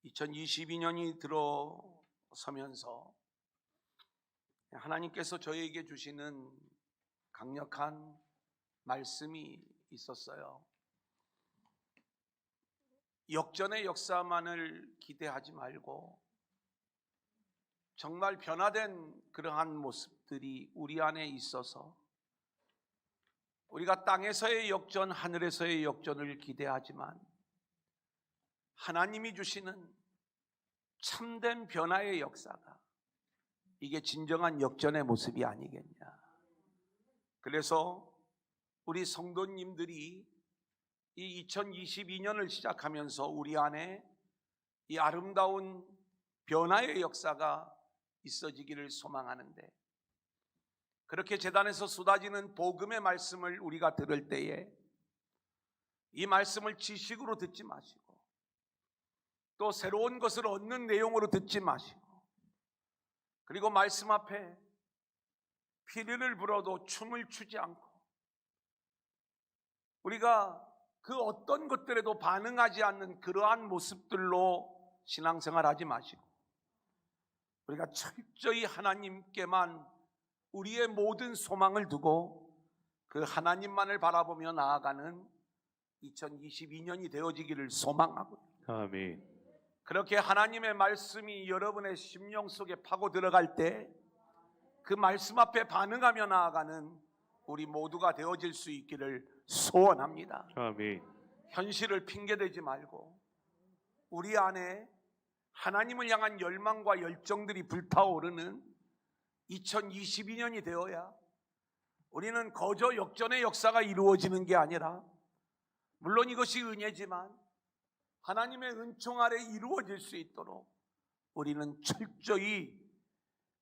2022년이 들어서면서 하나님께서 저에게 주시는 강력한 말씀이 있었어요. 역전의 역사만을 기대하지 말고 정말 변화된 그러한 모습들이 우리 안에 있어서 우리가 땅에서의 역전, 하늘에서의 역전을 기대하지만 하나님이 주시는 참된 변화의 역사가 이게 진정한 역전의 모습이 아니겠냐. 그래서 우리 성도님들이 이 2022년을 시작하면서 우리 안에 이 아름다운 변화의 역사가 있어지기를 소망하는데, 그렇게 제단에서 쏟아지는 복음의 말씀을 우리가 들을 때에 이 말씀을 지식으로 듣지 마시고 또 새로운 것을 얻는 내용으로 듣지 마시고, 그리고 말씀 앞에 피리를 불어도 춤을 추지 않고 우리가 그 어떤 것들에도 반응하지 않는 그러한 모습들로 신앙생활하지 마시고 우리가 철저히 하나님께만 우리의 모든 소망을 두고 그 하나님만을 바라보며 나아가는 2022년이 되어지기를 소망하고요. 아멘. 그렇게 하나님의 말씀이 여러분의 심령 속에 파고 들어갈 때 그 말씀 앞에 반응하며 나아가는 우리 모두가 되어질 수 있기를 소원합니다. 아멘. 현실을 핑계대지 말고 우리 안에 하나님을 향한 열망과 열정들이 불타오르는 2022년이 되어야 우리는 거저 역전의 역사가 이루어지는 게 아니라, 물론 이것이 은혜지만 하나님의 은총 아래 이루어질 수 있도록 우리는 철저히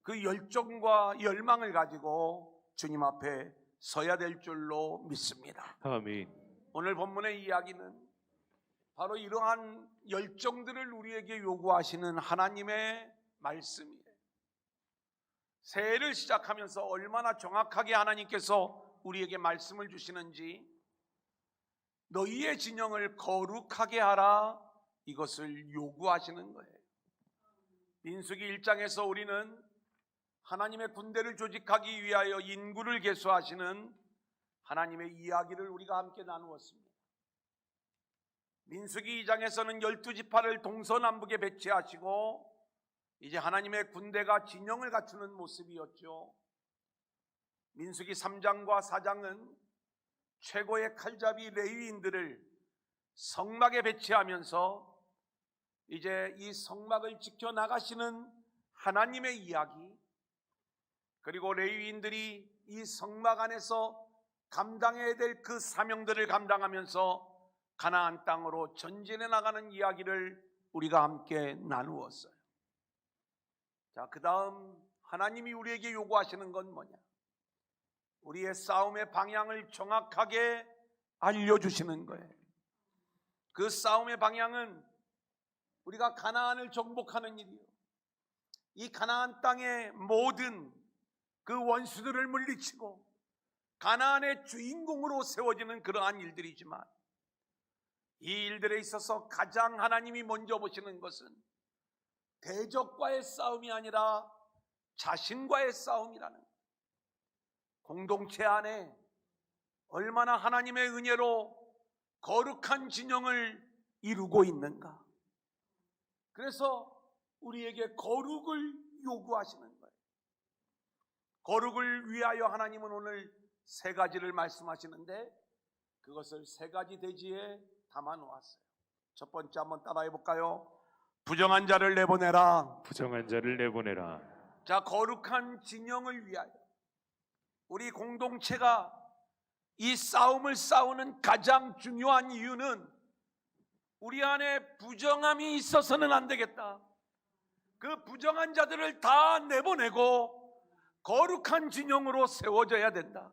그 열정과 열망을 가지고 주님 앞에 서야 될 줄로 믿습니다. 아멘. 오늘 본문의 이야기는 바로 이러한 열정들을 우리에게 요구하시는 하나님의 말씀이에요. 새해를 시작하면서 얼마나 정확하게 하나님께서 우리에게 말씀을 주시는지, 너희의 진영을 거룩하게 하라, 이것을 요구하시는 거예요. 민수기 1장에서 우리는 하나님의 군대를 조직하기 위하여 인구를 계수하시는 하나님의 이야기를 우리가 함께 나누었습니다. 민수기 2장에서는 12지파를 동서남북에 배치하시고 이제 하나님의 군대가 진영을 갖추는 모습이었죠. 민수기 3장과 4장은 최고의 칼잡이 레위인들을 성막에 배치하면서 이제 이 성막을 지켜나가시는 하나님의 이야기, 그리고 레위인들이 이 성막 안에서 감당해야 될 그 사명들을 감당하면서 가나안 땅으로 전진해 나가는 이야기를 우리가 함께 나누었어요. 자, 그 다음 하나님이 우리에게 요구하시는 건 뭐냐? 우리의 싸움의 방향을 정확하게 알려주시는 거예요. 그 싸움의 방향은 우리가 가나안을 정복하는 일이요, 이 가나안 땅의 모든 그 원수들을 물리치고 가나안의 주인공으로 세워지는 그러한 일들이지만, 이 일들에 있어서 가장 하나님이 먼저 보시는 것은 대적과의 싸움이 아니라 자신과의 싸움이라는 거예요. 공동체 안에 얼마나 하나님의 은혜로 거룩한 진영을 이루고 있는가. 그래서 우리에게 거룩을 요구하시는 거예요. 거룩을 위하여 하나님은 오늘 세 가지를 말씀하시는데 그것을 세 가지 대지에 담아 놓았어요. 첫 번째 한번 따라해 볼까요? 부정한 자를 내보내라. 부정한 자를 내보내라. 자, 거룩한 진영을 위하여 우리 공동체가 이 싸움을 싸우는 가장 중요한 이유는 우리 안에 부정함이 있어서는 안 되겠다. 그 부정한 자들을 다 내보내고 거룩한 진영으로 세워져야 된다.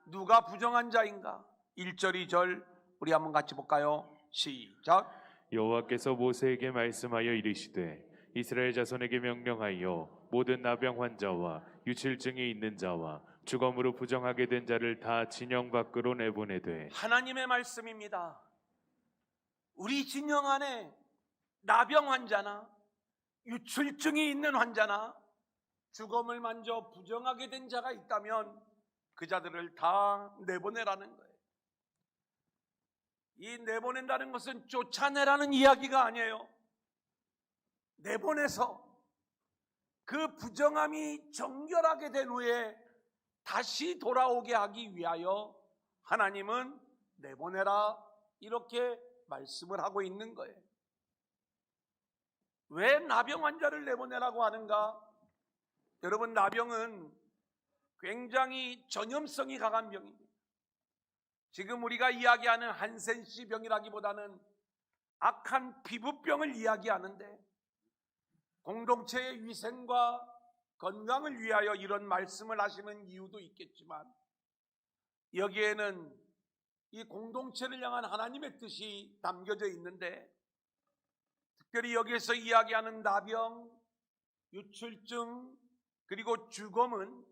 누가 부정한 자인가? 1절 2절 우리 한번 같이 볼까요? 시작. 여호와께서 모세에게 말씀하여 이르시되 이스라엘 자손에게 명령하여 모든 나병 환자와 유칠증이 있는 자와 주검으로 부정하게 된 자를 다 진영 밖으로 내보내되. 하나님의 말씀입니다. 우리 진영 안에 나병 환자나 유출증이 있는 환자나 죽음을 만져 부정하게 된 자가 있다면 그 자들을 다 내보내라는 거예요. 이 내보낸다는 것은 쫓아내라는 이야기가 아니에요. 내보내서 그 부정함이 정결하게 된 후에 다시 돌아오게 하기 위하여 하나님은 내보내라 이렇게 말씀을 하고 있는 거예요. 왜 나병 환자를 내보내라고 하는가? 여러분, 나병은 굉장히 전염성이 강한 병입니다. 지금 우리가 이야기하는 한센씨 병이라기보다는 악한 피부병을 이야기하는데 공동체의 위생과 건강을 위하여 이런 말씀을 하시는 이유도 있겠지만 여기에는 이 공동체를 향한 하나님의 뜻이 담겨져 있는데 특별히 여기에서 이야기하는 나병, 유출증, 그리고 죽음은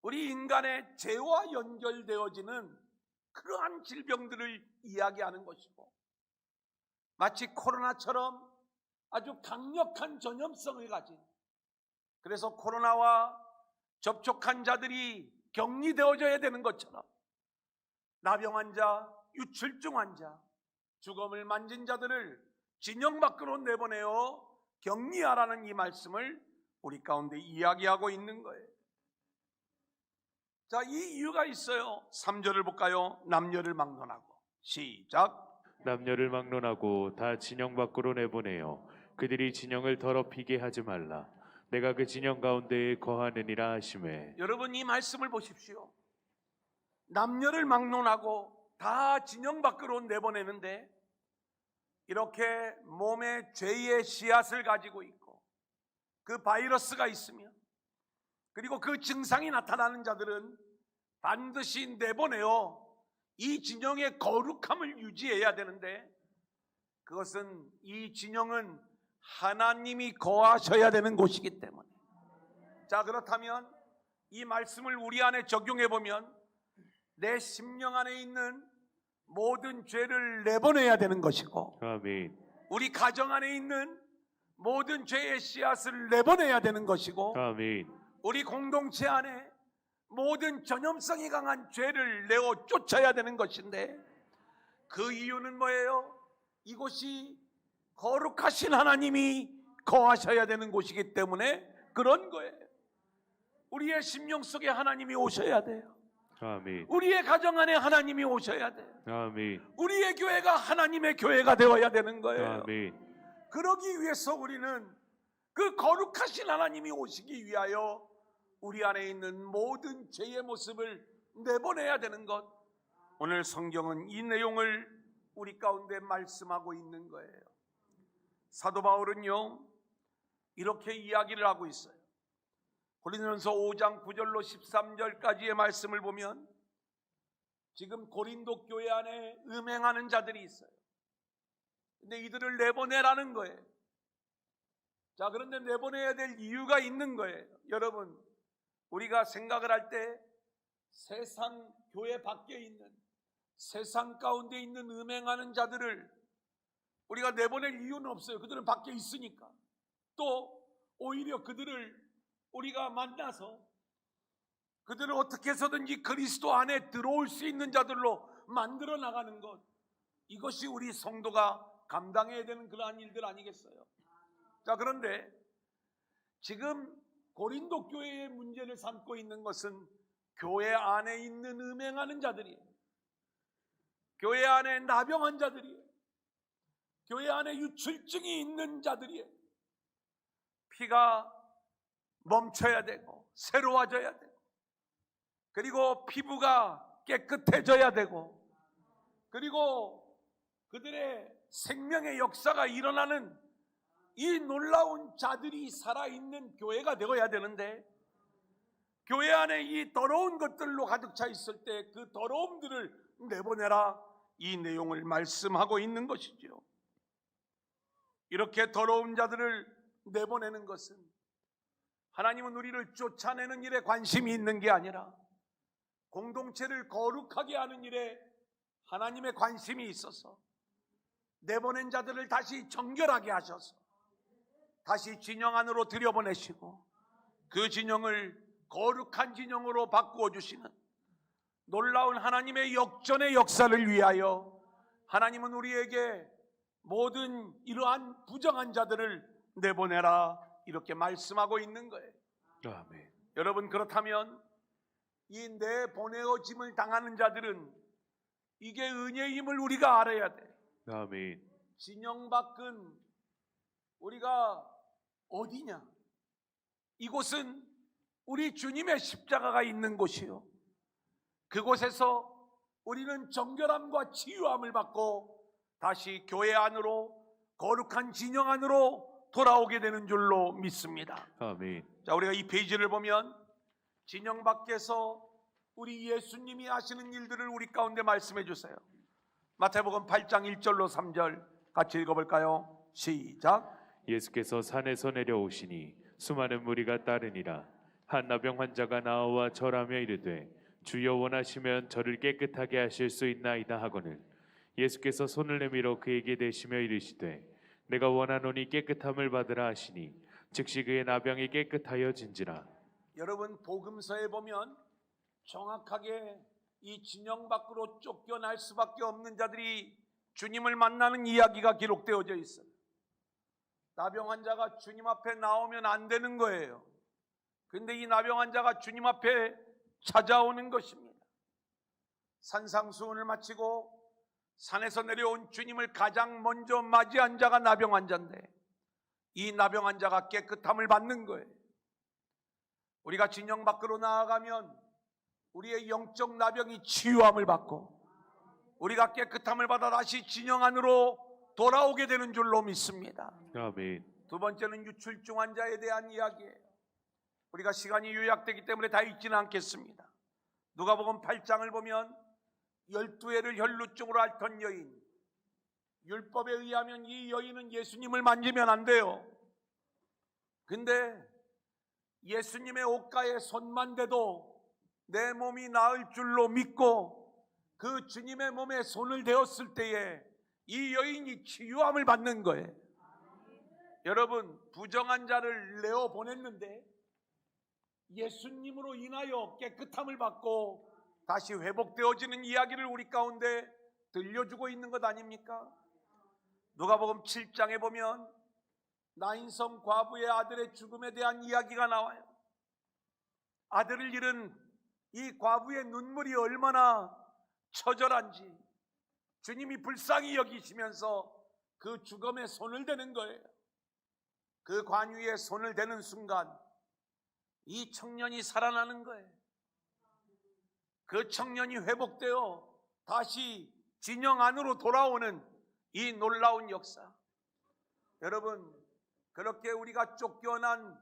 우리 인간의 죄와 연결되어지는 그러한 질병들을 이야기하는 것이고 마치 코로나처럼 아주 강력한 전염성을 가진, 그래서 코로나와 접촉한 자들이 격리되어져야 되는 것처럼 나병 환자, 유출증 환자, 죽음을 만진 자들을 진영 밖으로 내보내어 격리하라는 이 말씀을 우리 가운데 이야기하고 있는 거예요. 자, 이 이유가 있어요. 3절을 볼까요? 남녀를 막론하고. 시작. 남녀를 막론하고 다 진영 밖으로 내보내요. 그들이 진영을 더럽히게 하지 말라. 내가 그 진영 가운데에 거하느니라 하시매. 여러분, 이 말씀을 보십시오. 남녀를 막론하고 다 진영 밖으로 내보내는데 이렇게 몸에 죄의 씨앗을 가지고 있고 그 바이러스가 있으며 그리고 그 증상이 나타나는 자들은 반드시 내보내어 이 진영의 거룩함을 유지해야 되는데 그것은 이 진영은 하나님이 거하셔야 되는 곳이기 때문에. 자, 그렇다면 이 말씀을 우리 안에 적용해 보면 내 심령 안에 있는 모든 죄를 내보내야 되는 것이고 아멘. 우리 가정 안에 있는 모든 죄의 씨앗을 내보내야 되는 것이고 아멘. 우리 공동체 안에 모든 전염성이 강한 죄를 내어 쫓아야 되는 것인데 그 이유는 뭐예요? 이곳이 거룩하신 하나님이 거하셔야 되는 곳이기 때문에 그런 거예요. 우리의 심령 속에 하나님이 오셔야 돼요. 아멘. 우리의 가정 안에 하나님이 오셔야 돼요. 아멘. 우리의 교회가 하나님의 교회가 되어야 되는 거예요. 아멘. 그러기 위해서 우리는 그 거룩하신 하나님이 오시기 위하여 우리 안에 있는 모든 죄의 모습을 내보내야 되는 것. 오늘 성경은 이 내용을 우리 가운데 말씀하고 있는 거예요. 사도 바울은요 이렇게 이야기를 하고 있어요. 고린도전서 5장 9절로 13절까지의 말씀을 보면 지금 고린도 교회 안에 음행하는 자들이 있어요. 근데 이들을 내보내라는 거예요. 자, 그런데 내보내야 될 이유가 있는 거예요. 여러분, 우리가 생각을 할 때 세상 교회 밖에 있는 세상 가운데 있는 음행하는 자들을 우리가 내보낼 이유는 없어요. 그들은 밖에 있으니까. 또 오히려 그들을 우리가 만나서 그들을 어떻게 해서든지 그리스도 안에 들어올 수 있는 자들로 만들어 나가는 것, 이것이 우리 성도가 감당해야 되는 그러한 일들 아니겠어요? 자, 그런데 지금 고린도 교회의 문제를 삼고 있는 것은 교회 안에 있는 음행하는 자들이에요. 교회 안에 나병한 자들이에요. 교회 안에 유출증이 있는 자들이에요. 피가 멈춰야 되고 새로워져야 되고 그리고 피부가 깨끗해져야 되고 그리고 그들의 생명의 역사가 일어나는 이 놀라운 자들이 살아있는 교회가 되어야 되는데 교회 안에 이 더러운 것들로 가득 차 있을 때 그 더러움들을 내보내라, 이 내용을 말씀하고 있는 것이죠. 이렇게 더러운 자들을 내보내는 것은 하나님은 우리를 쫓아내는 일에 관심이 있는 게 아니라 공동체를 거룩하게 하는 일에 하나님의 관심이 있어서 내보낸 자들을 다시 정결하게 하셔서 다시 진영 안으로 들여보내시고 그 진영을 거룩한 진영으로 바꾸어 주시는 놀라운 하나님의 역전의 역사를 위하여 하나님은 우리에게 모든 이러한 부정한 자들을 내보내라 이렇게 말씀하고 있는 거예요. 아멘. 여러분, 그렇다면 이 내보내어짐을 당하는 자들은 이게 은혜임을 우리가 알아야 돼. 아멘. 진영 밖은 우리가 어디냐? 이곳은 우리 주님의 십자가가 있는 곳이요, 그곳에서 우리는 정결함과 치유함을 받고 다시 교회 안으로 거룩한 진영 안으로 돌아오게 되는 줄로 믿습니다. 아멘. 자, 우리가 이 페이지를 보면 진영 밖에서 우리 예수님이 하시는 일들을 우리 가운데 말씀해 주세요. 마태복음 8장 1절로 3절 같이 읽어볼까요? 시작. 예수께서 산에서 내려오시니 수많은 무리가 따르니라. 한 나병 환자가 나와 절하며 이르되 주여 원하시면 저를 깨끗하게 하실 수 있나이다 하거늘 예수께서 손을 내밀어 그에게 대시며 이르시되 내가 원하노니 깨끗함을 받으라 하시니 즉시 그의 나병이 깨끗하여진지라. 여러분, 복음서에 보면 정확하게 이 진영 밖으로 쫓겨날 수밖에 없는 자들이 주님을 만나는 이야기가 기록되어져 있어요. 나병 환자가 주님 앞에 나오면 안 되는 거예요. 근데 이 나병 환자가 주님 앞에 찾아오는 것입니다. 산상수훈을 마치고 산에서 내려온 주님을 가장 먼저 맞이한 자가 나병 환자인데 이 나병 환자가 깨끗함을 받는 거예요. 우리가 진영 밖으로 나아가면 우리의 영적 나병이 치유함을 받고 우리가 깨끗함을 받아 다시 진영 안으로 돌아오게 되는 줄로 믿습니다. 아멘. 두 번째는 유출증 환자에 대한 이야기예요. 우리가 시간이 요약되기 때문에 다 읽지는 않겠습니다. 누가복음 8장을 보면 12회를 혈루증으로 앓던 여인, 율법에 의하면 이 여인은 예수님을 만지면 안 돼요. 근데 예수님의 옷가에 손만 대도 내 몸이 나을 줄로 믿고 그 주님의 몸에 손을 대었을 때에 이 여인이 치유함을 받는 거예요. 여러분, 부정한 자를 내어 보냈는데 예수님으로 인하여 깨끗함을 받고 다시 회복되어지는 이야기를 우리 가운데 들려주고 있는 것 아닙니까? 누가복음 7장에 보면 나인성 과부의 아들의 죽음에 대한 이야기가 나와요. 아들을 잃은 이 과부의 눈물이 얼마나 처절한지 주님이 불쌍히 여기시면서 그 죽음에 손을 대는 거예요. 그 관유에 손을 대는 순간 이 청년이 살아나는 거예요. 그 청년이 회복되어 다시 진영 안으로 돌아오는 이 놀라운 역사. 여러분, 그렇게 우리가 쫓겨난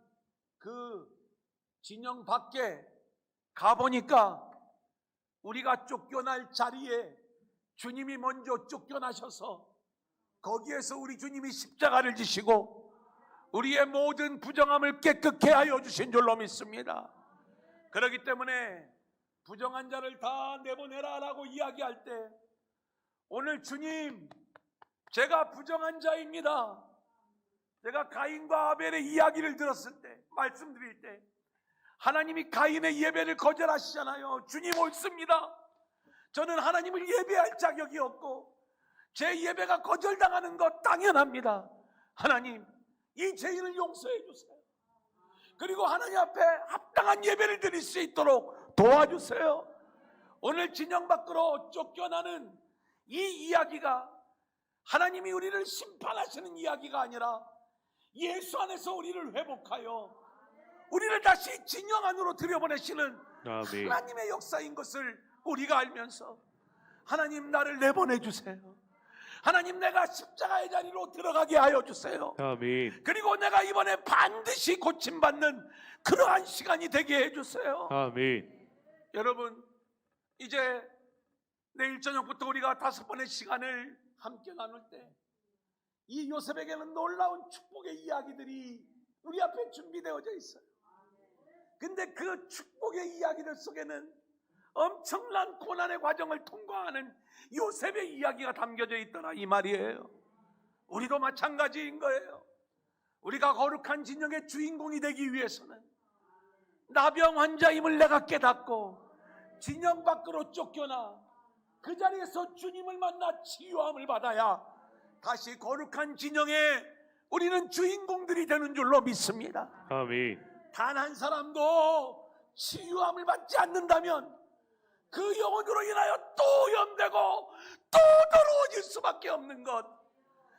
그 진영 밖에 가보니까 우리가 쫓겨날 자리에 주님이 먼저 쫓겨나셔서 거기에서 우리 주님이 십자가를 지시고 우리의 모든 부정함을 깨끗게 하여 주신 줄로 믿습니다. 그렇기 때문에 부정한 자를 다 내보내라 라고 이야기할 때 오늘 주님, 제가 부정한 자입니다. 제가 가인과 아벨의 이야기를 들었을 때, 말씀드릴 때 하나님이 가인의 예배를 거절하시잖아요. 주님 옳습니다. 저는 하나님을 예배할 자격이 없고 제 예배가 거절당하는 것 당연합니다. 하나님, 이 죄인을 용서해 주세요. 그리고 하나님 앞에 합당한 예배를 드릴 수 있도록 도와주세요. 오늘 진영 밖으로 쫓겨나는 이 이야기가 하나님이 우리를 심판하시는 이야기가 아니라 예수 안에서 우리를 회복하여 우리를 다시 진영 안으로 들여보내시는 아멘. 하나님의 역사인 것을 우리가 알면서 하나님, 나를 내보내 주세요. 하나님, 내가 십자가의 자리로 들어가게 하여 주세요. 아멘. 그리고 내가 이번에 반드시 고침받는 그러한 시간이 되게 해주세요. 아멘. 여러분, 이제 내일 저녁부터 우리가 5번의 시간을 함께 나눌 때 이 요셉에게는 놀라운 축복의 이야기들이 우리 앞에 준비되어져 있어요. 근데 그 축복의 이야기들 속에는 엄청난 고난의 과정을 통과하는 요셉의 이야기가 담겨져 있더라 이 말이에요. 우리도 마찬가지인 거예요. 우리가 거룩한 진영의 주인공이 되기 위해서는 나병 환자임을 내가 깨닫고 진영 밖으로 쫓겨나 그 자리에서 주님을 만나 치유함을 받아야 다시 거룩한 진영에 우리는 주인공들이 되는 줄로 믿습니다. 아멘. 단 한 사람도 치유함을 받지 않는다면 그 영혼으로 인하여 또 오염되고 또 더러워질 수밖에 없는 것.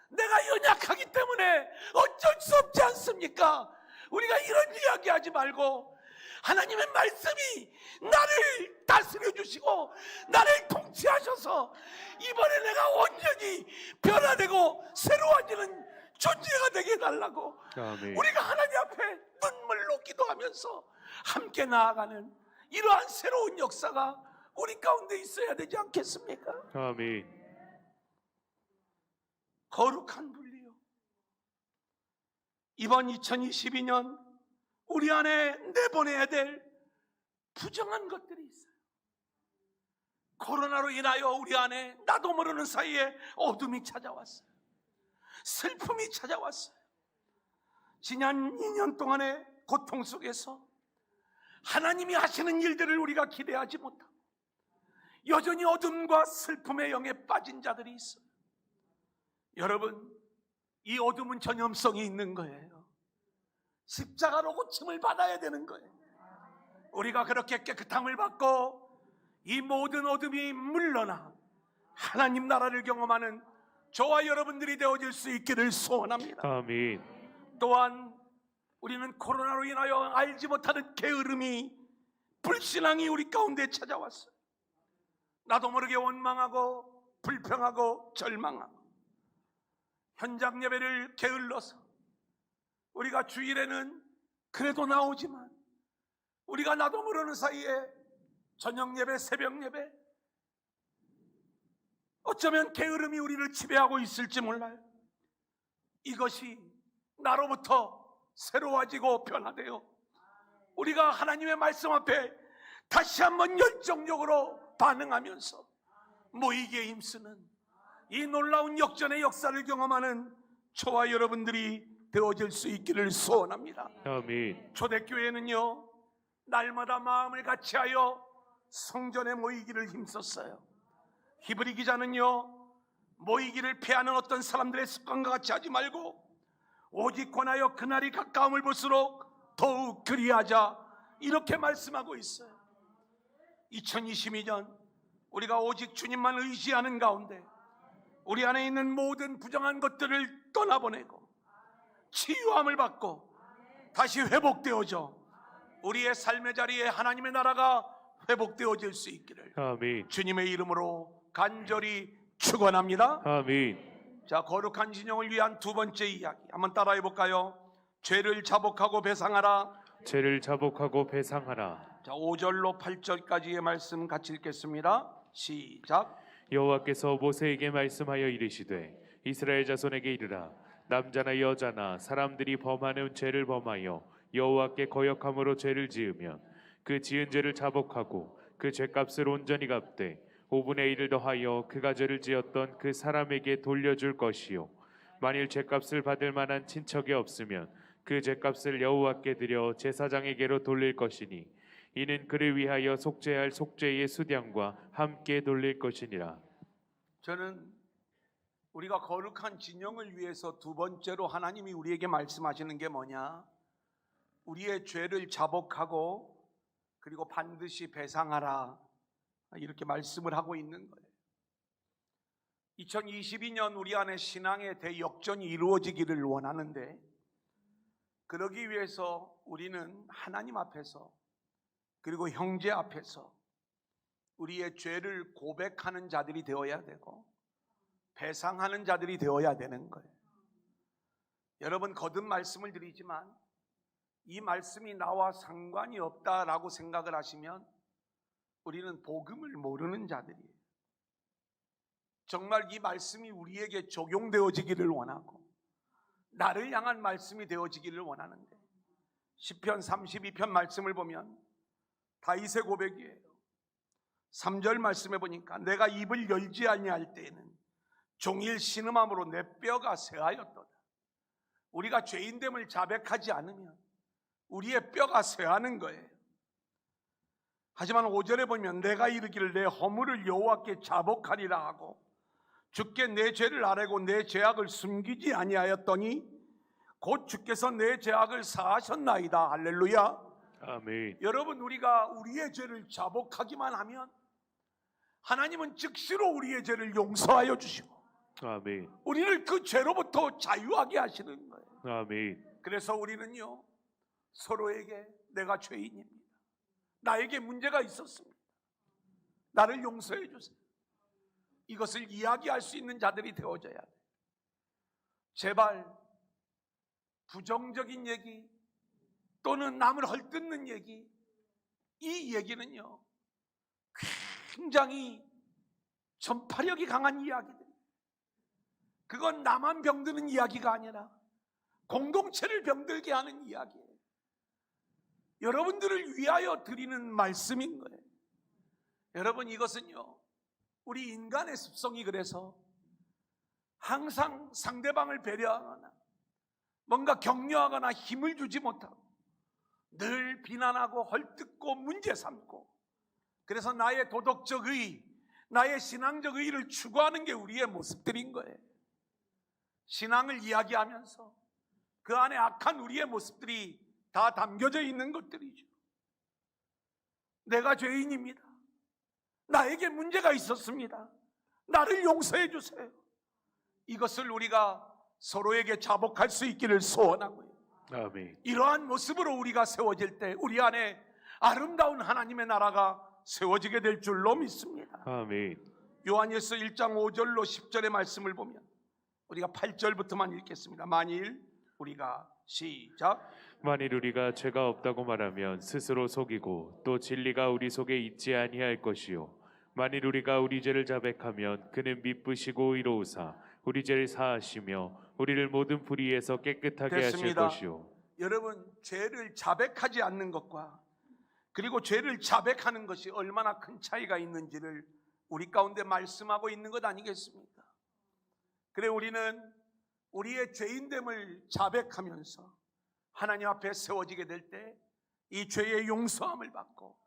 내가 연약하기 때문에 어쩔 수 없지 않습니까? 우리가 이런 이야기하지 말고 하나님의 말씀이 나를 다스려 주시고 나를 통치하셔서 이번에 내가 온전히 변화되고 새로워지는 존재가 되게 해달라고 아멘. 우리가 하나님 앞에 눈물로 기도하면서 함께 나아가는 이러한 새로운 역사가 우리 가운데 있어야 되지 않겠습니까? 아멘. 거룩한 분리요. 이번 2022년 우리 안에 내보내야 될 부정한 것들이 있어요. 코로나로 인하여 우리 안에 나도 모르는 사이에 어둠이 찾아왔어요. 슬픔이 찾아왔어요. 지난 2년 동안의 고통 속에서 하나님이 하시는 일들을 우리가 기대하지 못하고 여전히 어둠과 슬픔의 영에 빠진 자들이 있어요. 여러분, 이 어둠은 전염성이 있는 거예요. 십자가로 고침을 받아야 되는 거예요. 우리가 그렇게 깨끗함을 받고 이 모든 어둠이 물러나 하나님 나라를 경험하는 저와 여러분들이 되어질 수 있기를 소원합니다. 아멘. 또한 우리는 코로나로 인하여 알지 못하는 게으름이, 불신앙이 우리 가운데 찾아왔어요. 나도 모르게 원망하고 불평하고 절망하고 현장 예배를 게을러서 우리가 주일에는 그래도 나오지만 우리가 나도 모르는 사이에 저녁 예배, 새벽 예배, 어쩌면 게으름이 우리를 지배하고 있을지 몰라요. 이것이 나로부터 새로워지고 변화되어 우리가 하나님의 말씀 앞에 다시 한번 열정적으로 반응하면서 모이기에 힘쓰는 이 놀라운 역전의 역사를 경험하는 저와 여러분들이 되어질 수 있기를 소원합니다. 아멘. 초대교회는요, 날마다 마음을 같이하여 성전에 모이기를 힘썼어요. 히브리 기자는요, 모이기를 피하는 어떤 사람들의 습관과 같이 하지 말고 오직 권하여 그날이 가까움을 볼수록 더욱 그리하자, 이렇게 말씀하고 있어요. 2022년 우리가 오직 주님만 의지하는 가운데 우리 안에 있는 모든 부정한 것들을 떠나보내고 치유함을 받고 다시 회복되어져 우리의 삶의 자리에 하나님의 나라가 회복되어질 수 있기를 아멘. 주님의 이름으로 간절히 축원합니다. 아멘. 자, 거룩한 진영을 위한 두 번째 이야기 한번 따라해 볼까요? 죄를 자복하고 배상하라. 죄를 자복하고 배상하라. 자, 5절로 8절까지의 말씀 같이 읽겠습니다. 시작. 여호와께서 모세에게 말씀하여 이르시되 이스라엘 자손에게 이르라. 남자나 여자나 사람들이 범하는 죄를 범하여 여호와께 거역함으로 죄를 지으면 그 지은 죄를 자복하고 그 죄값을 온전히 갚되 5분의 1을 더하여 그가 죄를 지었던 그 사람에게 돌려줄 것이요, 만일 죄값을 받을 만한 친척이 없으면 그 죄값을 여호와께 드려 제사장에게로 돌릴 것이니 이는 그를 위하여 속죄할 속죄의 수량과 함께 돌릴 것이니라. 저는 우리가 거룩한 진영을 위해서 두 번째로 하나님이 우리에게 말씀하시는 게 뭐냐? 우리의 죄를 자복하고 그리고 반드시 배상하라, 이렇게 말씀을 하고 있는 거예요. 2022년 우리 안에 신앙의 대역전이 이루어지기를 원하는데, 그러기 위해서 우리는 하나님 앞에서 그리고 형제 앞에서 우리의 죄를 고백하는 자들이 되어야 되고 배상하는 자들이 되어야 되는 거예요. 여러분, 거듭 말씀을 드리지만 이 말씀이 나와 상관이 없다라고 생각을 하시면 우리는 복음을 모르는 자들이에요. 정말 이 말씀이 우리에게 적용되어지기를 원하고 나를 향한 말씀이 되어지기를 원하는데, 시편 32편 말씀을 보면 다윗의 고백이에요. 3절 말씀해 보니까 내가 입을 열지 아니할 때에는 종일 신음함으로 내 뼈가 쇠하였도다. 우리가 죄인됨을 자백하지 않으면 우리의 뼈가 쇠하는 거예요. 하지만 5절에 보면 내가 이르기를 내 허물을 여호와께 자복하리라 하고 주께 내 죄를 아뢰고 내 죄악을 숨기지 아니하였더니 곧 주께서 내 죄악을 사하셨나이다. 할렐루야. 아멘. 여러분, 우리가 우리의 죄를 자복하기만 하면 하나님은 즉시로 우리의 죄를 용서하여 주시고 아멘. 우리를 그 죄로부터 자유하게 하시는 거예요. 아멘. 그래서 우리는요, 서로에게 내가 죄인입니다, 나에게 문제가 있었습니다, 나를 용서해 주세요, 이것을 이야기할 수 있는 자들이 되어져야 돼요. 제발 부정적인 얘기 또는 남을 헐뜯는 얘기, 이 얘기는요 굉장히 전파력이 강한 이야기들, 그건 나만 병드는 이야기가 아니라 공동체를 병들게 하는 이야기예요. 여러분들을 위하여 드리는 말씀인 거예요. 여러분, 이것은요 우리 인간의 습성이 그래서 항상 상대방을 배려하거나 뭔가 격려하거나 힘을 주지 못하고 늘 비난하고 헐뜯고 문제 삼고, 그래서 나의 도덕적 의의, 나의 신앙적 의의를 추구하는 게 우리의 모습들인 거예요. 신앙을 이야기하면서 그 안에 악한 우리의 모습들이 다 담겨져 있는 것들이죠. 내가 죄인입니다, 나에게 문제가 있었습니다, 나를 용서해 주세요, 이것을 우리가 서로에게 자복할 수 있기를 소원하고요. 아멘. 이러한 모습으로 우리가 세워질 때 우리 안에 아름다운 하나님의 나라가 세워지게 될 줄로 믿습니다. 아멘. 요한일서 1장 5절로 10절의 말씀을 보면 우리가 8절부터만 읽겠습니다. 만일 우리가 시작. 만일 우리가 죄가 없다고 말하면 스스로 속이고 또 진리가 우리 속에 있지 아니할 것이요 만일 우리가 우리 죄를 자백하면 그는 미쁘시고 의로우사 우리 죄를 사하시며 우리를 모든 불의에서 깨끗하게 됐습니다. 하실 것이요. 여러분, 죄를 자백하지 않는 것과 그리고 죄를 자백하는 것이 얼마나 큰 차이가 있는지를 우리 가운데 말씀하고 있는 것 아니겠습니까? 그래, 우리는 우리의 죄인됨을 자백하면서 하나님 앞에 세워지게 될 때 이 죄의 용서함을 받고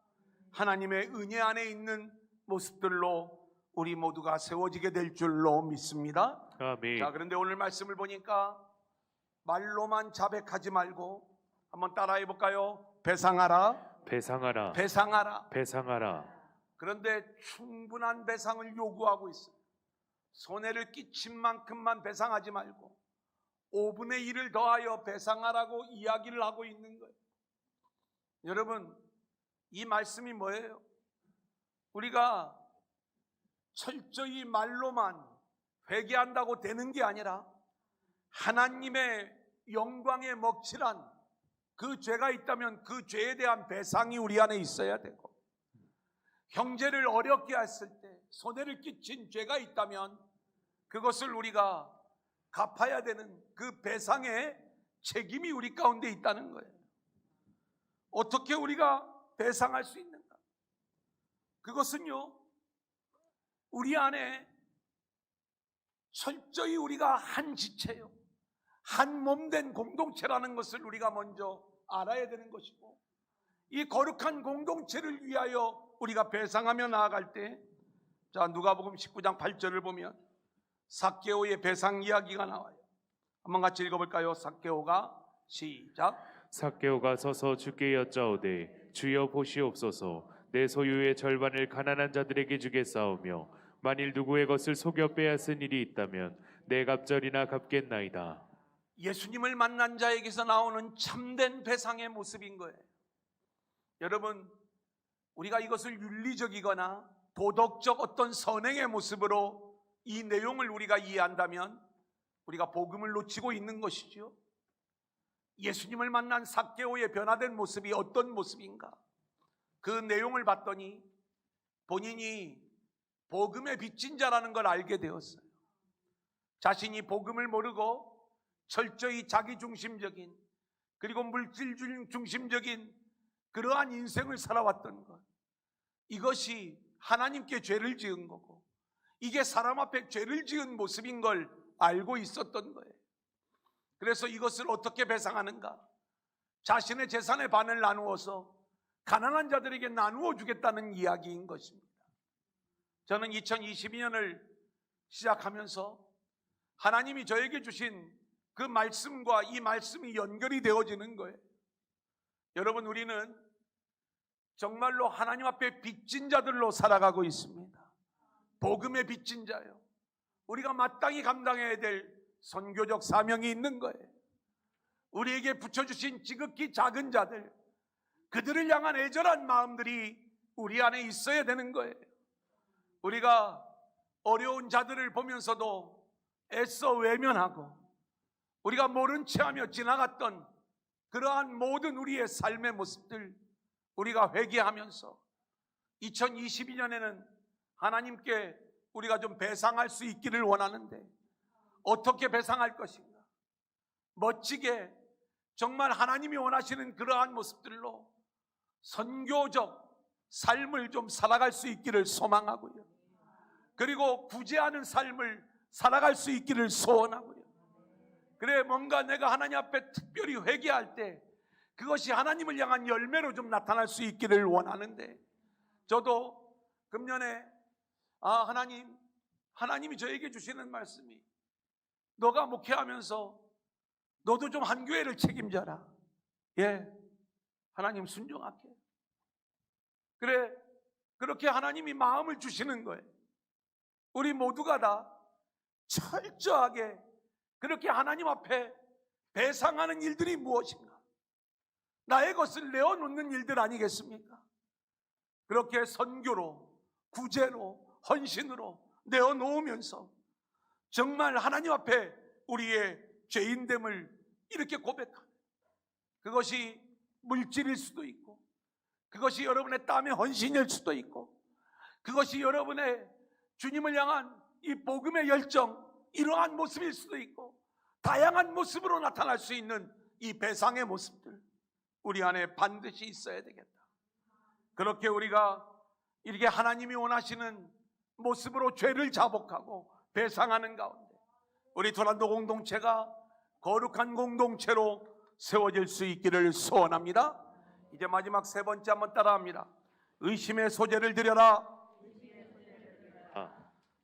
하나님의 은혜 안에 있는 모습들로 우리 모두가 세워지게 될 줄로 믿습니다. 아멘. 자, 그런데 오늘 말씀을 보니까 말로만 자백하지 말고 한번 따라해 볼까요? 배상하라, 배상하라. 배상하라. 배상하라. 그런데 충분한 배상을 요구하고 있어요. 손해를 끼친 만큼만 배상하지 말고 5분의 1을 더하여 배상하라고 이야기를 하고 있는 거예요. 여러분, 이 말씀이 뭐예요? 우리가 철저히 말로만 회개한다고 되는 게 아니라 하나님의 영광에 먹칠한 그 죄가 있다면 그 죄에 대한 배상이 우리 안에 있어야 되고, 형제를 어렵게 했을 때 손해를 끼친 죄가 있다면 그것을 우리가 갚아야 되는 그 배상의 책임이 우리 가운데 있다는 거예요. 어떻게 우리가 배상할 수 있는가? 그것은요 우리 안에 철저히 우리가 한 지체요, 한 몸된 공동체라는 것을 우리가 먼저 알아야 되는 것이고, 이 거룩한 공동체를 위하여 우리가 배상하며 나아갈 때, 자, 누가복음 19장 8절을 보면 삭개오의 배상 이야기가 나와요. 한번 같이 읽어볼까요? 삭개오가 시작. 삭개오가 서서 주께 여짜오되 주여 보시옵소서 내 소유의 절반을 가난한 자들에게 주겠사오며 만일 누구의 것을 속여 빼앗은 일이 있다면 내 갑절이나 갚겠나이다. 예수님을 만난 자에게서 나오는 참된 배상의 모습인 거예요. 여러분, 우리가 이것을 윤리적이거나 도덕적 어떤 선행의 모습으로 이 내용을 우리가 이해한다면 우리가 복음을 놓치고 있는 것이죠. 예수님을 만난 삭개오의 변화된 모습이 어떤 모습인가? 그 내용을 봤더니 본인이 복음에 빚진 자라는 걸 알게 되었어요. 자신이 복음을 모르고 철저히 자기중심적인 그리고 물질 중심적인 그러한 인생을 살아왔던 것, 이것이 하나님께 죄를 지은 거고 이게 사람 앞에 죄를 지은 모습인 걸 알고 있었던 거예요. 그래서 이것을 어떻게 배상하는가? 자신의 재산의 반을 나누어서 가난한 자들에게 나누어 주겠다는 이야기인 것입니다. 저는 2022년을 시작하면서 하나님이 저에게 주신 그 말씀과 이 말씀이 연결이 되어지는 거예요. 여러분, 우리는 정말로 하나님 앞에 빚진 자들로 살아가고 있습니다. 복음의 빚진 자요. 우리가 마땅히 감당해야 될 선교적 사명이 있는 거예요. 우리에게 붙여주신 지극히 작은 자들, 그들을 향한 애절한 마음들이 우리 안에 있어야 되는 거예요. 우리가 어려운 자들을 보면서도 애써 외면하고 우리가 모른 체하며 지나갔던 그러한 모든 우리의 삶의 모습들 우리가 회개하면서 2022년에는 하나님께 우리가 좀 배상할 수 있기를 원하는데, 어떻게 배상할 것인가? 멋지게 정말 하나님이 원하시는 그러한 모습들로 선교적 삶을 좀 살아갈 수 있기를 소망하고요. 그리고 구제하는 삶을 살아갈 수 있기를 소원하고요. 그래, 뭔가 내가 하나님 앞에 특별히 회개할 때 그것이 하나님을 향한 열매로 좀 나타날 수 있기를 원하는데, 저도 금년에 하나님이 저에게 주시는 말씀이, 너가 목회하면서 너도 좀 한 교회를 책임져라. 예, 하나님 순종할게. 그래, 그렇게 하나님이 마음을 주시는 거예요. 우리 모두가 다 철저하게 그렇게 하나님 앞에 배상하는 일들이 무엇인가? 나의 것을 내어놓는 일들 아니겠습니까? 그렇게 선교로, 구제로, 헌신으로 내어놓으면서 정말 하나님 앞에 우리의 죄인됨을 이렇게 고백하는, 그것이 물질일 수도 있고, 그것이 여러분의 땀의 헌신일 수도 있고, 그것이 여러분의 주님을 향한 이 복음의 열정, 이러한 모습일 수도 있고, 다양한 모습으로 나타날 수 있는 이 배상의 모습들 우리 안에 반드시 있어야 되겠다. 그렇게 우리가 이렇게 하나님이 원하시는 모습으로 죄를 자복하고 배상하는 가운데 우리 도란도 공동체가 거룩한 공동체로 세워질 수 있기를 소원합니다. 이제 마지막 세 번째 한번 따라합니다. 의심의 소재를 드려라.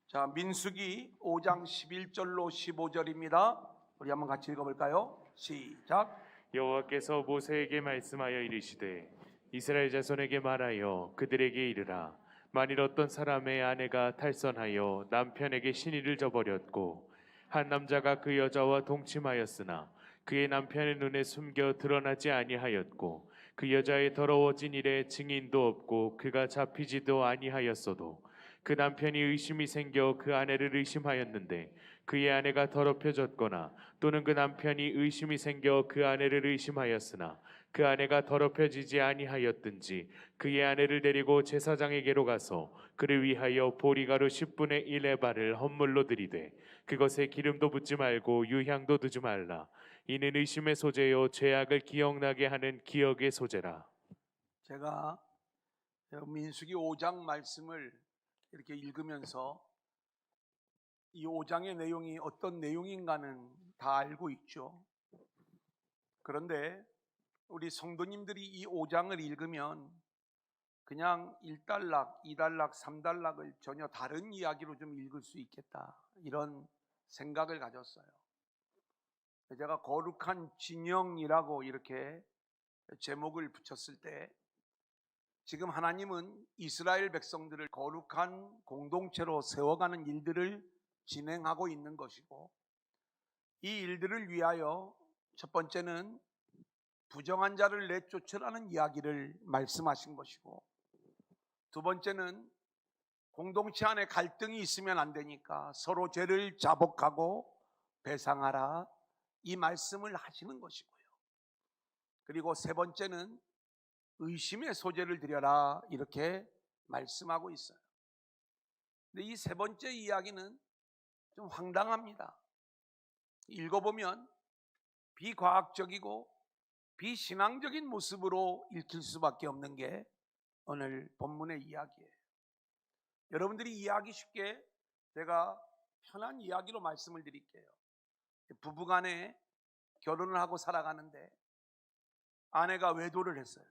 자, 민수기 5장 11절로 15절입니다. 우리 한번 같이 읽어볼까요? 시작. 여호와께서 모세에게 말씀하여 이르시되 이스라엘 자손에게 말하여 그들에게 이르라. 만일 어떤 사람의 아내가 탈선하여 남편에게 신의를 저버렸고 한 남자가 그 여자와 동침하였으나 그의 남편의 눈에 숨겨 드러나지 아니하였고 그 여자의 더러워진 일에 증인도 없고 그가 잡히지도 아니하였어도 그 남편이 의심이 생겨 그 아내를 의심하였는데 그의 아내가 더럽혀졌거나 또는 그 남편이 의심이 생겨 그 아내를 의심하였으나 그 아내가 더럽혀지지 아니하였든지 그의 아내를 데리고 제사장에게로 가서 그를 위하여 보리가루 10분의 1의 발을 헌물로 드리되 그것에 기름도 붓지 말고 유향도 두지 말라. 이는 의심의 소재요 죄악을 기억나게 하는 기억의 소재라. 제가 민수기 5장 말씀을 이렇게 읽으면서 이 5장의 내용이 어떤 내용인가는 다 알고 있죠. 그런데 우리 성도님들이 이 5장을 읽으면 그냥 1단락, 2단락, 3단락을 전혀 다른 이야기로 좀 읽을 수 있겠다, 이런 생각을 가졌어요. 제가 거룩한 진영이라고 이렇게 제목을 붙였을 때, 지금 하나님은 이스라엘 백성들을 거룩한 공동체로 세워가는 일들을 진행하고 있는 것이고, 이 일들을 위하여 첫 번째는 부정한 자를 내쫓으라는 이야기를 말씀하신 것이고, 두 번째는 공동체 안에 갈등이 있으면 안 되니까 서로 죄를 자복하고 배상하라, 이 말씀을 하시는 것이고요. 그리고 세 번째는 의심의 소재를 드려라, 이렇게 말씀하고 있어요. 근데 이 세 번째 이야기는 좀 황당합니다. 읽어보면 비과학적이고 비신앙적인 모습으로 읽힐 수밖에 없는 게 오늘 본문의 이야기예요. 여러분들이 이해하기 쉽게 제가 편한 이야기로 말씀을 드릴게요. 부부간에 결혼을 하고 살아가는데 아내가 외도를 했어요.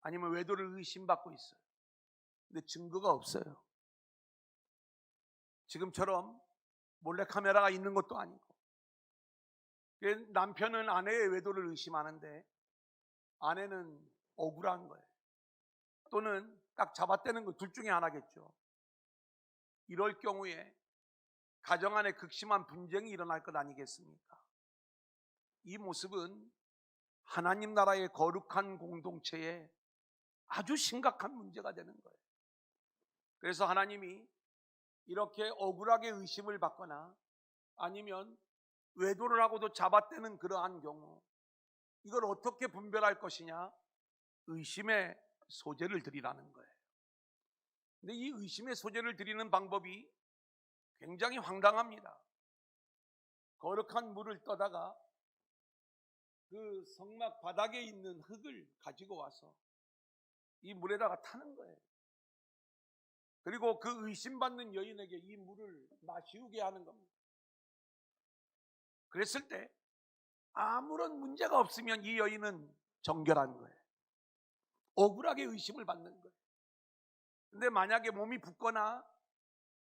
아니면 외도를 의심받고 있어요. 근데 증거가 없어요. 지금처럼 몰래카메라가 있는 것도 아니고, 남편은 아내의 외도를 의심하는데 아내는 억울한 거예요. 또는 딱 잡아떼는 거, 둘 중에 하나겠죠. 이럴 경우에 가정 안에 극심한 분쟁이 일어날 것 아니겠습니까? 이 모습은 하나님 나라의 거룩한 공동체에 아주 심각한 문제가 되는 거예요. 그래서 하나님이 이렇게 억울하게 의심을 받거나 아니면 외도를 하고도 잡아떼는 그러한 경우, 이걸 어떻게 분별할 것이냐? 의심의 소재를 드리라는 거예요. 근데 이 의심의 소재를 드리는 방법이 굉장히 황당합니다. 거룩한 물을 떠다가 그 성막 바닥에 있는 흙을 가지고 와서 이 물에다가 타는 거예요. 그리고 그 의심받는 여인에게 이 물을 마시우게 하는 겁니다. 그랬을 때 아무런 문제가 없으면 이 여인은 정결한 거예요. 억울하게 의심을 받는 거예요. 근데 만약에 몸이 붓거나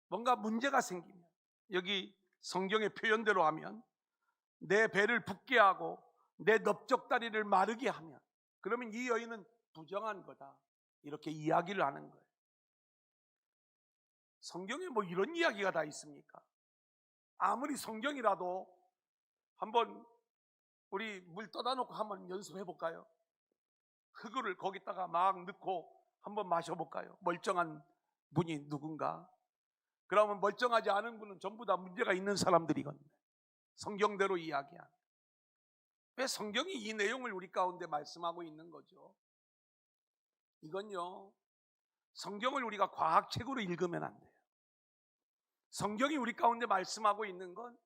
뭔가 문제가 생기면, 여기 성경의 표현대로 하면 내 배를 붓게 하고 내 넓적다리를 마르게 하면, 그러면 이 여인은 부정한 거다, 이렇게 이야기를 하는 거예요. 성경에 뭐 이런 이야기가 다 있습니까? 아무리 성경이라도 한번 우리 물 떠다 놓고 한번 연습해 볼까요? 흙을 거기다가 막 넣고 한번 마셔볼까요? 멀쩡한 분이 누군가? 그러면 멀쩡하지 않은 분은 전부 다 문제가 있는 사람들이거든요. 성경대로 이야기한. 왜 성경이 이 내용을 우리 가운데 말씀하고 있는 거죠? 이건요, 성경을 우리가 과학책으로 읽으면 안 돼요. 성경이 우리 가운데 말씀하고 있는 건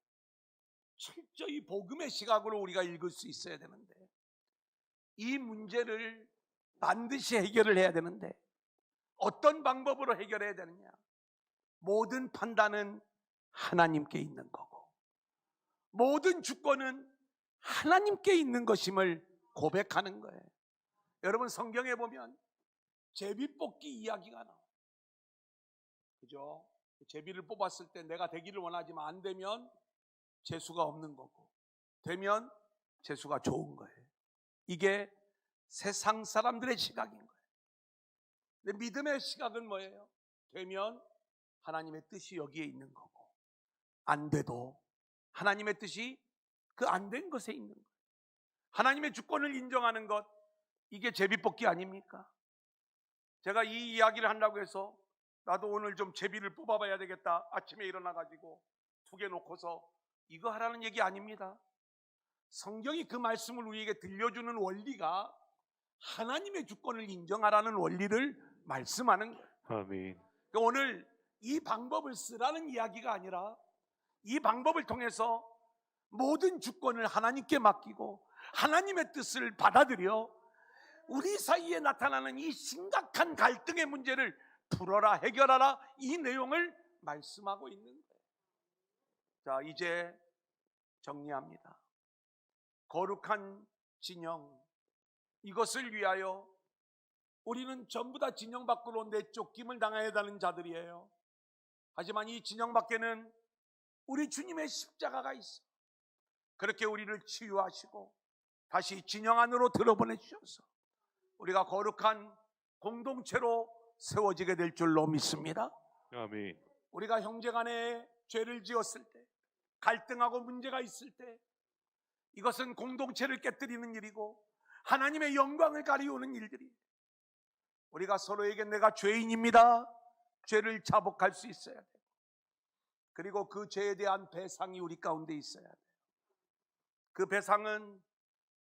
철저히 복음의 시각으로 우리가 읽을 수 있어야 되는데, 이 문제를 반드시 해결을 해야 되는데 어떤 방법으로 해결해야 되느냐? 모든 판단은 하나님께 있는 거고 모든 주권은 하나님께 있는 것임을 고백하는 거예요. 여러분, 성경에 보면 제비뽑기 이야기가 나와요. 그죠? 제비를 뽑았을 때 내가 되기를 원하지만 안 되면 재수가 없는 거고, 되면 재수가 좋은 거예요. 이게 세상 사람들의 시각인 거예요. 근데 믿음의 시각은 뭐예요? 되면 하나님의 뜻이 여기에 있는 거고, 안 돼도 하나님의 뜻이 그 안 된 것에 있는 거예요. 하나님의 주권을 인정하는 것, 이게 제비뽑기 아닙니까? 제가 이 이야기를 한다고 해서 나도 오늘 좀 제비를 뽑아봐야 되겠다, 아침에 일어나가지고 2개 놓고서 이거 하라는 얘기 아닙니다. 성경이 그 말씀을 우리에게 들려주는 원리가 하나님의 주권을 인정하라는 원리를 말씀하는 거예요. 아멘. 그러니까 오늘 이 방법을 쓰라는 이야기가 아니라 이 방법을 통해서 모든 주권을 하나님께 맡기고 하나님의 뜻을 받아들여 우리 사이에 나타나는 이 심각한 갈등의 문제를 풀어라, 해결하라, 이 내용을 말씀하고 있는 거예요. 자, 이제 정리합니다. 거룩한 진영, 이것을 위하여 우리는 전부 다 진영 밖으로 내쫓김을 당해야 하는 자들이에요. 하지만 이 진영 밖에는 우리 주님의 십자가가 있어. 그렇게 우리를 치유하시고 다시 진영 안으로 들어보내주셔서 우리가 거룩한 공동체로 세워지게 될 줄로 믿습니다. 아멘. 우리가 형제간에 죄를 지었을 때, 갈등하고 문제가 있을 때, 이것은 공동체를 깨뜨리는 일이고 하나님의 영광을 가리우는 일들이, 우리가 서로에게 내가 죄인입니다, 죄를 자복할 수 있어야 돼요. 그리고 그 죄에 대한 배상이 우리 가운데 있어야 돼요. 그 배상은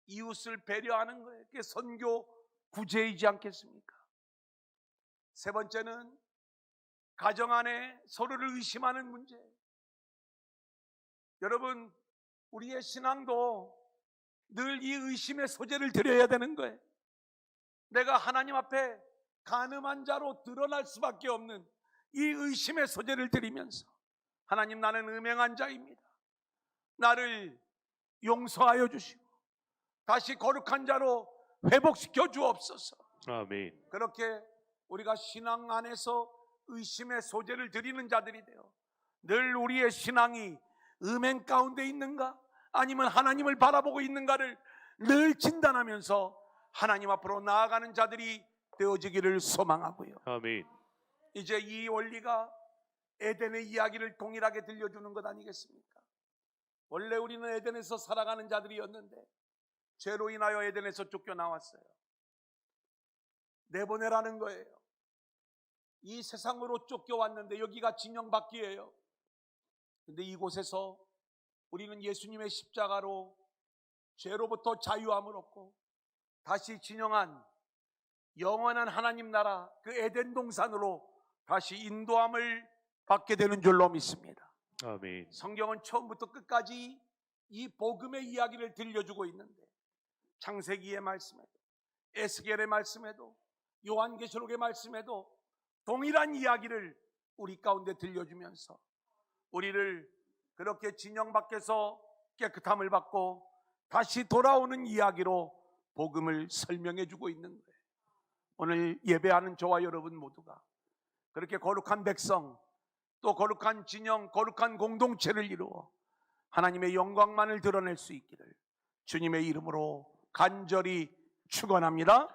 이웃을 배려하는 거예요. 그게 선교 구제이지 않겠습니까? 세 번째는 가정 안에 서로를 의심하는 문제. 여러분, 우리의 신앙도 늘 이 의심의 소재를 드려야 되는 거예요. 내가 하나님 앞에 간음한 자로 드러날 수밖에 없는 이 의심의 소재를 드리면서 하나님, 나는 음행한 자입니다. 나를 용서하여 주시고 다시 거룩한 자로 회복시켜 주옵소서. 아멘. 그렇게 우리가 신앙 안에서 의심의 소재를 드리는 자들이 되어 늘 우리의 신앙이 음행 가운데 있는가 아니면 하나님을 바라보고 있는가를 늘 진단하면서 하나님 앞으로 나아가는 자들이 되어지기를 소망하고요. 아멘. 이제 이 원리가 에덴의 이야기를 동일하게 들려주는 것 아니겠습니까? 원래 우리는 에덴에서 살아가는 자들이었는데 죄로 인하여 에덴에서 쫓겨나왔어요. 내보내라는 거예요. 이 세상으로 쫓겨왔는데 여기가 진영받기예요. 근데 이곳에서 우리는 예수님의 십자가로 죄로부터 자유함을 얻고 다시 진영한 영원한 하나님 나라 그 에덴 동산으로 다시 인도함을 받게 되는 줄로 믿습니다. 아멘. 성경은 처음부터 끝까지 이 복음의 이야기를 들려주고 있는데 창세기의 말씀에도 에스겔의 말씀에도 요한계시록의 말씀에도 동일한 이야기를 우리 가운데 들려주면서 우리를 그렇게 진영 밖에서 깨끗함을 받고 다시 돌아오는 이야기로 복음을 설명해 주고 있는 거예요. 오늘 예배하는 저와 여러분 모두가 그렇게 거룩한 백성 또 거룩한 진영, 거룩한 공동체를 이루어 하나님의 영광만을 드러낼 수 있기를 주님의 이름으로 간절히 축원합니다.